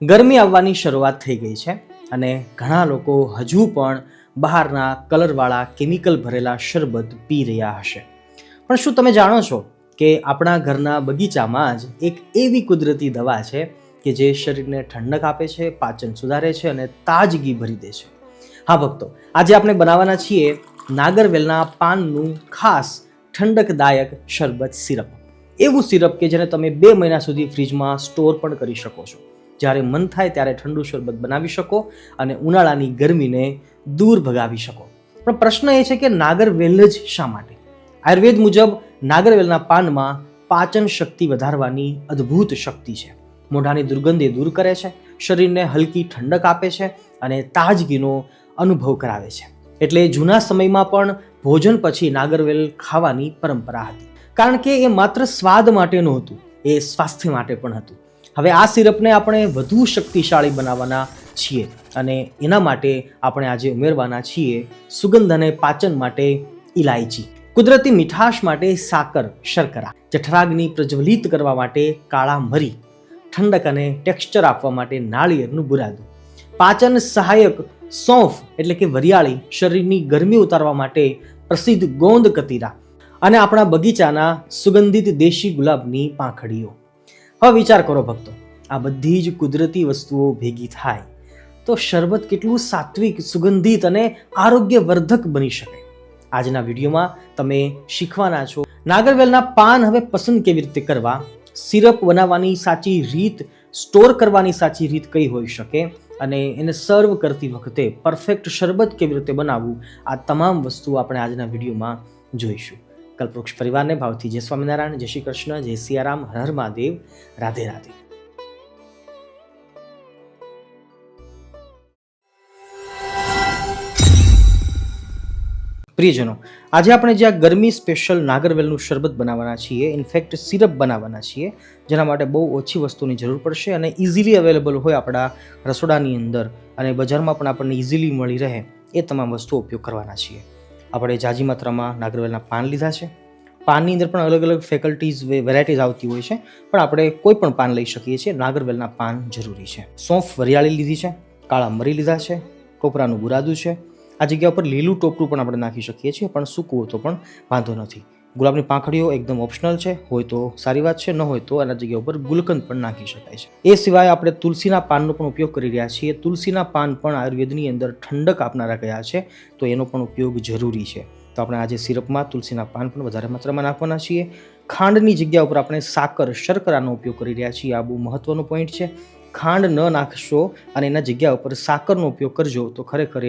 ગરમી આવવાની શરૂઆત થઈ ગઈ છે અને ઘણા લોકો હજુ પણ બહારના કલરવાળા કેમિકલ ભરેલા શરબત પી રહ્યા હશે. પણ શું તમે જાણો છો કે આપણા ઘરના બગીચામાં જ એક એવી કુદરતી દવા છે કે જે શરીરને ઠંડક આપે છે, પાચન સુધારે છે અને તાજગી ભરી દે છે. હા ભક્તો, આજે આપણે બનાવવાના છીએ નાગરવેલના પાનનું ખાસ ઠંડકદાયક શરબત સિરપ. એવું સિરપ કે જેને તમે 2 મહિના સુધી ફ્રીજમાં સ્ટોર પણ કરી શકો છો. જ્યારે મન થાય ત્યારે ઠંડુ શરબત બનાવી શકો અને ઉનાળાની ગરમીને દૂર ભગાવી શકો. પણ પ્રશ્ન એ છે કે નાગરવેલ જ શા માટે? આયુર્વેદ મુજબ નાગરવેલના પાનમાં પાચન શક્તિ વધારવાની અદ્ભુત શક્તિ છે. મોઢાની દુર્ગંધ દૂર કરે છે, શરીરને હલકી ઠંડક આપે છે અને તાજગીનો અનુભવ કરાવે છે. એટલે જૂના સમયમાં પણ ભોજન પછી નાગરવેલ ખાવાની પરંપરા હતી, કારણ કે એ માત્ર સ્વાદ માટે નહોતું, એ સ્વાસ્થ્ય માટે પણ હતું. હવે આ સિરપને આપણે વધુ શક્તિશાળી બનાવવાના છીએ અને એના માટે આપણે આજે ઉમેરવાના છીએ સુગંધ અને પાચન માટે ઇલાયચી, કુદરતી મીઠાશ માટે સાકર, શર્કરા, જઠરાગ્નિ પ્રજ્વલિત કરવા માટે કાળા મરી, ઠંડક અને ટેક્સચર આપવા માટે નાળિયેરનું બુરાદું, પાચન સહાયક સૌંફ એટલે કે વરિયાળી, શરીરની ગરમી ઉતારવા માટે પ્રસિદ્ધ ગોંદ કતીરા અને આપણા બગીચાના સુગંધિત દેશી ગુલાબની પાંખડીઓ. હવે વિચાર કરો ભક્તો, આ બધી જ કુદરતી વસ્તુઓ ભેગી થાય તો શરબત કેટલું સાત્વિક, સુગંધિત અને આરોગ્યવર્ધક બની શકે. આજના વિડીયોમાં તમે શીખવાના છો નાગરવેલના પાન હવે પસંદ કેવી રીતે કરવા, સિરપ બનાવવાની સાચી રીત, સ્ટોર કરવાની સાચી રીત કઈ હોઈ શકે અને એને સર્વ કરતી વખતે પરફેક્ટ શરબત કેવી રીતે બનાવવું. આ તમામ વસ્તુઓ આપણે આજના વિડીયોમાં જોઈશું. કલ્પવૃક્ષ પરિવારને ભાવથી જય સ્વામિનારાયણ, જય શ્રી કૃષ્ણ, જય સિયારામ, હર હર મહાદેવ, રાધે રાધે. પ્રિયજનો, આજે આપણે જે આ ગરમી સ્પેશિયલ નાગરવેલનું શરબત બનાવવાના છીએ, ઇનફેક્ટ સિરપ બનાવવાના છીએ, જેના માટે બહુ ઓછી વસ્તુની જરૂર પડશે અને ઇઝીલી અવેલેબલ હોય આપણા રસોડાની અંદર અને બજારમાં પણ આપણને ઇઝીલી મળી રહે એ તમામ વસ્તુઓ ઉપયોગ કરવાના છીએ. આપણે જાજી માત્રામાં નાગરવેલના પાન લીધા છે. પાનની અંદર પણ અલગ અલગ ફેકલ્ટીઝ, વેરાયટીઝ આવતી હોય છે, પણ આપણે કોઈ પણ પાન લઈ શકીએ છીએ. નાગરવેલના પાન જરૂરી છે. સૌંફ, વરિયાળી લીધી છે, કાળા મરી લીધા છે, કોપરાનું બુરાદું છે. આ જગ્યા ઉપર લીલું ટોપરું પણ આપણે નાખી શકીએ છીએ, પણ સૂકવું તો પણ વાંધો નથી. ગુલાબની પાંખડીઓ એકદમ ઓપ્શનલ છે, હોય તો સારી વાત છે, ન હોય તો આના જગ્યા ઉપર ગુલકંદ પણ નાખી શકાય છે. એ સિવાય આપણે તુલસીના પાનનો પણ ઉપયોગ કરી રહ્યા છીએ. તુલસીના પાન પણ આયુર્વેદની અંદર ઠંડક આપનારા ગયા છે, તો એનો પણ ઉપયોગ જરૂરી છે. તો આપણે આજે સિરપમાં તુલસીના પાન પણ વધારે માત્રામાં નાખવાના છીએ. ખાંડની જગ્યા ઉપર આપણે સાકર, શર્કરાનો ઉપયોગ કરી રહ્યા છીએ. આ બહુ મહત્વનો પોઈન્ટ છે. ખાંડ ન નાખશો અને એના જગ્યા ઉપર સાકરનો ઉપયોગ કરજો તો ખરેખર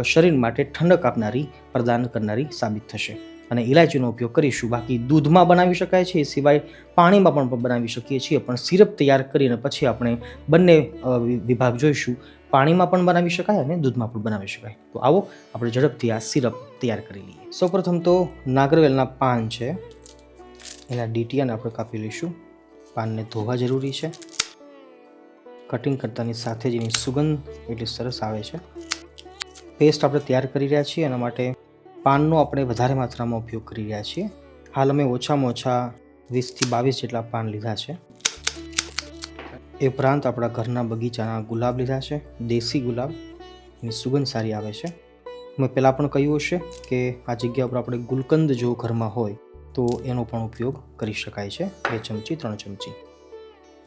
શરીર માટે ઠંડક આપનારી, પ્રદાન કરનારી સાબિત થશે. અને ઇલાયચીનો ઉપયોગ કરીશું. બાકી દૂધમાં બનાવી શકાય છે, એ સિવાય પાણીમાં પણ બનાવી શકીએ છીએ. પણ સિરપ તૈયાર કરીને પછી આપણે બંને વિભાગ જોઈશું. પાણીમાં પણ બનાવી શકાય અને દૂધમાં પણ બનાવી શકાય. તો આવો આપણે ઝડપથી આ સિરપ તૈયાર કરી લઈએ. સૌપ્રથમ તો નાગરવેલના પાન છે, એના ડીટીયાને આપણે કાપી લઈશું. પાનને ધોવા જરૂરી છે. કટિંગ કરતાની સાથે જ એની સુગંધ એટલી સરસ આવે છે. પેસ્ટ આપણે તૈયાર કરી રહ્યા છીએ, એના માટે પાનનો આપણે વધારે માત્રામાં ઉપયોગ કરી રહ્યા છીએ. હાલ અમે ઓછામાં ઓછા 20 થી 22 જેટલા પાન લીધા છે. એ ઉપરાંત આપણા ઘરના બગીચાના ગુલાબ લીધા છે, દેશી ગુલાબ, એની સુગંધ સારી આવે છે. મેં પહેલાં પણ કહ્યું હશે કે આ જગ્યા ઉપર આપણે ગુલકંદ જો ઘરમાં હોય તો એનો પણ ઉપયોગ કરી શકાય છે. 2 ચમચી 3 ચમચી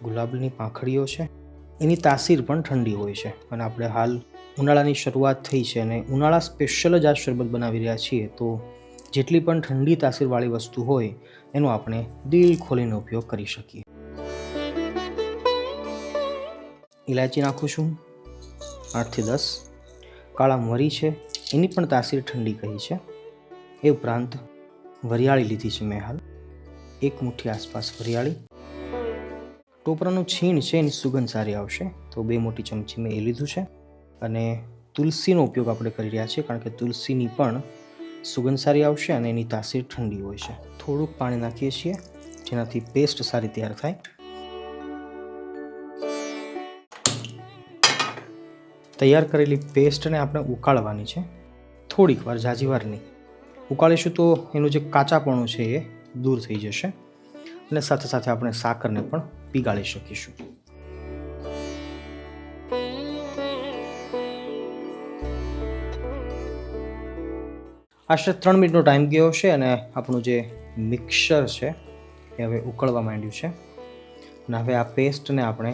ગુલાબની પાંખડીઓ છે. એની તાસીર પણ ઠંડી હોય છે અને આપણે હાલ ઉનાળાની શરૂઆત થઈ છે અને ઉનાળા સ્પેશિયલ જ આ શરબત બનાવી રહ્યા છીએ, તો જેટલી પણ ઠંડી તાસીરવાળી વસ્તુ હોય એનો આપણે દિલ ખોલીને ઉપયોગ કરી શકીએ. ઇલાયચી નાખું છું 8 થી 10. કાળા મરી છે, એની પણ તાસીર ઠંડી કહી છે. એ ઉપરાંત વરિયાળી લીધી છે મેં હાલ, 1 મુઠ્ઠી આસપાસ વરિયાળી. ટોપરાનું છીણ છે, એની સુગંધ સારી આવશે, તો 2 મોટી ચમચી મેં એ લીધું છે. અને તુલસીનો ઉપયોગ આપણે કરી રહ્યા છીએ, કારણ કે તુલસીની પણ સુગંધ સારી આવશે અને એની તાસીર ઠંડી હોય છે. થોડુંક પાણી નાખીએ છીએ જેનાથી પેસ્ટ સારી તૈયાર થાય. તૈયાર કરેલી પેસ્ટને આપણે ઉકાળવાની છે, થોડીક વાર, ઝાઝી વાર નહીં. ઉકાળીશું તો એનું જે કાચાપણું છે એ દૂર થઈ જશે અને સાથે સાથે આપણે સાકરને પણ પીગાળી શકીશું. આશરે 3 મિનિટનો ટાઈમ ગયો છે અને આપણું જે મિક્સર છે એ હવે ઉકળવા માંડ્યું છે. અને હવે આ પેસ્ટને આપણે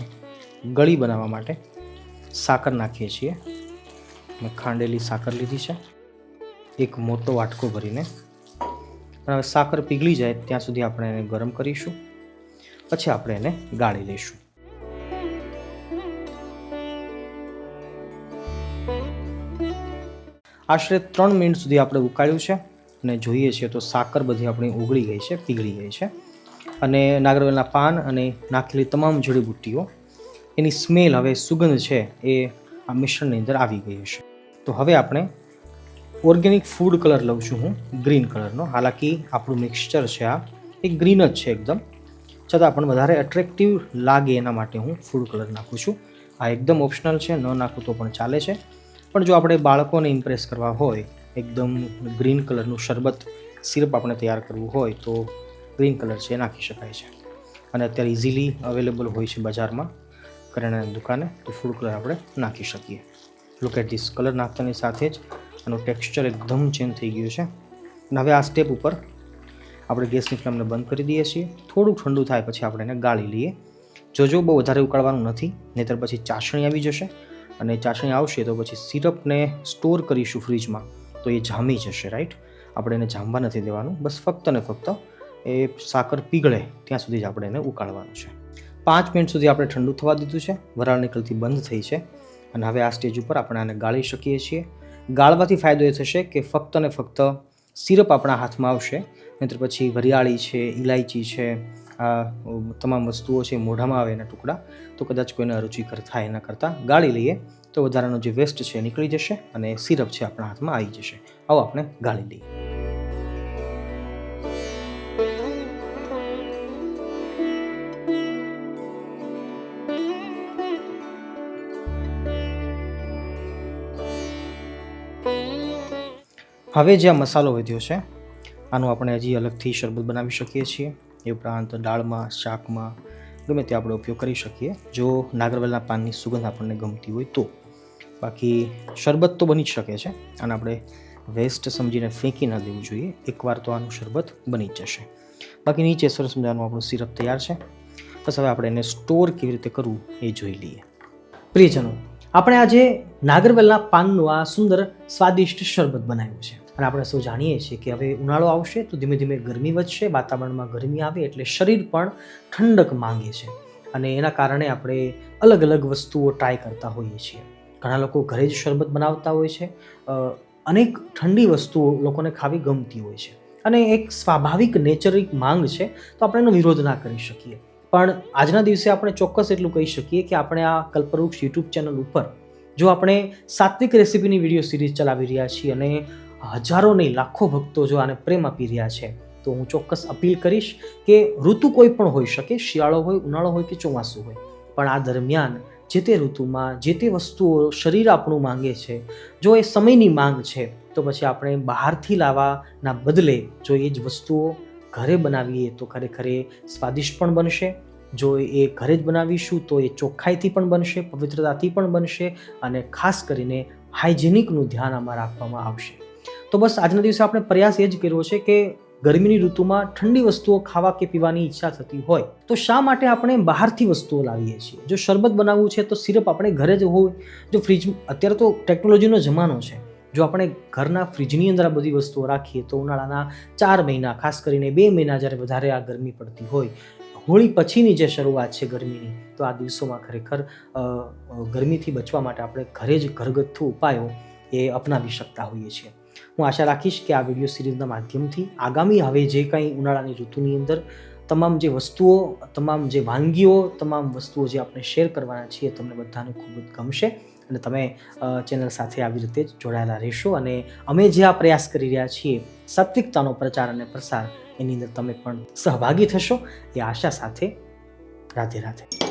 ગળી બનાવવા માટે સાકર નાખીએ છીએ. મેં ખાંડેલી સાકર લીધી છે, એક મોટો વાટકો ભરીને. અને હવે સાકર પીગળી જાય ત્યાં સુધી આપણે એને ગરમ કરીશું, પછી આપણે એને ગાળી લઈશું. આશરે 3 મિનિટ સુધી આપણે ઉકાળ્યું છે અને જોઈએ છીએ તો સાકર બધી આપણી ઓગળી ગઈ છે, પીગળી ગઈ છે. અને નાગરવેલના પાન અને નાખેલી તમામ જડીબુટ્ટીઓ, એની સ્મેલ, હવે સુગંધ છે એ આ મિશ્રણની અંદર આવી ગઈ હશે. તો હવે આપણે ઓર્ગેનિક ફૂડ કલર લઉં છું હું, ગ્રીન કલરનો. હાલાકી આપણું મિક્સચર છે આ એ ગ્રીન જ છે એકદમ, છતાં પણ વધારે એટ્રેક્ટિવ લાગે એના માટે હું ફૂડ કલર નાખું છું. આ એકદમ ઓપ્શનલ છે, ન નાખું તો પણ ચાલે છે. પણ જો આપણે બાળકોને ઇમ્પ્રેસ કરવા હોય, એકદમ ગ્રીન કલરનું શરબત સિરપ આપણે તૈયાર કરવું હોય તો ગ્રીન કલર છે એ નાખી શકાય છે. અને અત્યારે ઇઝીલી અવેલેબલ હોય છે બજારમાં, કરિયાણાની દુકાને, તો ફૂડ કલર આપણે નાખી શકીએ. લુક એટ ધીસ, કલર નાખતાની સાથે જ આનું ટેક્સચર એકદમ ચેન્જ થઈ ગયું છે. અને હવે આ સ્ટેપ ઉપર આપણે ગેસની ફ્લેમને બંધ કરી દઈએ છીએ. થોડું ઠંડુ થાય પછી આપણે એને ગાળી લઈએ. જોજો બહુ વધારે ઉકાળવાનું નથી, નહીંતર પછી ચાસણી આવી જશે. અને ચાસણી આવશે તો પછી સિરપને સ્ટોર કરીશું ફ્રીજમાં તો એ જામી જશે, રાઈટ? આપણે એને જામવા નથી દેવાનું, બસ ફક્ત ને ફક્ત એ સાકર પીગળે ત્યાં સુધી જ આપણે એને ઉકાળવાનું છે. 5 મિનિટ સુધી આપણે ઠંડુ થવા દીધું છે, વરાળ નીકળતી બંધ થઈ છે. અને હવે આ સ્ટેજ ઉપર આપણે આને ગાળી શકીએ છીએ. ગાળવાથી ફાયદો એ થશે કે ફક્ત ને ફક્ત સિરપ આપણા હાથમાં આવશે, નહીંતર પછી વરિયાળી છે, ઇલાયચી છે, આ તમામ વસ્તુઓ છે મોઢામાં આવે એના ટુકડા, તો કદાચ કોઈને અરુચિકર થાય. એના કરતાં ગાળી લઈએ તો વધારાનો જે વેસ્ટ છે એ નીકળી જશે અને સિરપ છે આપણા હાથમાં આવી જશે. આવો આપણે ગાળી લઈએ. હવે જે આ મસાલો વધ્યો છે આનો આપણે હજી અલગથી શરબત બનાવી શકીએ છીએ. એ ઉપરાંત દાળમાં, શાકમાં, ગમે તે આપણે ઉપયોગ કરી શકીએ, જો નાગરવેલના પાનની સુગંધ આપણને ગમતી હોય તો. બાકી શરબત તો બની જ શકે છે. આને આપણે વેસ્ટ સમજીને ફેંકી ન દેવું જોઈએ. એકવાર તો આનું શરબત બની જ જશે. બાકી નીચે સરસ મજાનું આપણું સિરપ તૈયાર છે. બસ હવે આપણે એને સ્ટોર કેવી રીતે કરવું એ જોઈ લઈએ. પ્રિયજનો, આપણે આજે નાગરવેલના પાનનું આ સુંદર સ્વાદિષ્ટ શરબત બનાવ્યું છે. અને આપણે સૌ જાણીએ છીએ કે હવે ઉનાળો આવશે તો ધીમે ધીમે ગરમી વધશે, વાતાવરણમાં ગરમી આવે એટલે શરીર પણ ઠંડક માંગે છે. અને એના કારણે આપણે અલગ અલગ વસ્તુઓ ટ્રાય કરતા હોઈએ છીએ. ઘણા લોકો ઘરે જ શરબત બનાવતા હોય છે. અનેક ઠંડી વસ્તુઓ લોકોને ખાવી ગમતી હોય છે અને એક સ્વાભાવિક નેચરિક માંગ છે, તો આપણે એનો વિરોધ ના કરી શકીએ. પણ આજના દિવસે આપણે ચોક્કસ એટલું કહી શકીએ કે આપણે આ કલ્પવૃક્ષ યુટ્યુબ ચેનલ ઉપર જો આપણે સાત્વિક રેસીપીની વિડીયો સિરીઝ ચલાવી રહ્યા છીએ અને હજારો નહીં લાખો ભક્તો જો આને પ્રેમ આપી રહ્યા છે, તો હું ચોક્કસ અપીલ કરીશ કે ઋતુ કોઈ પણ હોઈ શકે, શિયાળો હોય, ઉનાળો હોય કે ચોમાસું હોય, પણ આ દરમિયાન જે તે ઋતુમાં જે તે વસ્તુઓ શરીર આપણું માંગે છે, જો એ સમયની માંગ છે, તો પછી આપણે બહારથી લાવવાના બદલે જો એ જ વસ્તુઓ ઘરે બનાવીએ તો ખરેખર એ સ્વાદિષ્ટ પણ બનશે. જો એ ઘરે જ બનાવીશું તો એ ચોખ્ખાઈથી પણ બનશે, પવિત્રતાથી પણ બનશે અને ખાસ કરીને હાઇજેનિકનું ધ્યાન આમાં રાખવામાં આવશે. તો બસ આજના દિવસે આપણે પ્રયાસ એ જ કર્યો છે કે ગરમીની ઋતુમાં ઠંડી વસ્તુઓ ખાવા કે પીવાની ઈચ્છા થતી હોય તો શા માટે આપણે બહારથી વસ્તુઓ લાવીએ છીએ? જો શરબત બનાવવું છે તો સિરપ આપણે ઘરે જ હોય. જો ફ્રીજ, અત્યારે તો ટેકનોલોજીનો જમાનો છે, જો આપણે ઘરના ફ્રીજની અંદર આ બધી વસ્તુઓ રાખીએ તો ઉનાળાના 4 મહિના, ખાસ કરીને 2 મહિના જ્યારે વધારે આ ગરમી પડતી હોય, હોળી પછીની જે શરૂઆત છે ગરમીની, તો આ દિવસોમાં ખરેખર ગરમીથી બચવા માટે આપણે ઘરે જ ઘરગથ્થુ ઉપાયો એ અપનાવી શકતા હોઈએ છીએ. હું આશા રાખીશ કે આ વિડીયો સિરીઝના માધ્યમથી આગામી હવે જે કંઈ ઉનાળાની ઋતુની અંદર તમામ જે વસ્તુઓ, તમામ જે વાનગીઓ, તમામ વસ્તુઓ જે આપણે શેર કરવાના છીએ, તમને બધાને ખૂબ જ ગમશે અને તમે ચેનલ સાથે આવી રીતે જ જોડાયેલા રહેશો. અને અમે જે આ પ્રયાસ કરી રહ્યા છીએ સાત્વિકતાનો પ્રચાર અને પ્રસાર, એની અંદર તમે પણ સહભાગી થશો એ આશા સાથે. રાધે રાધે.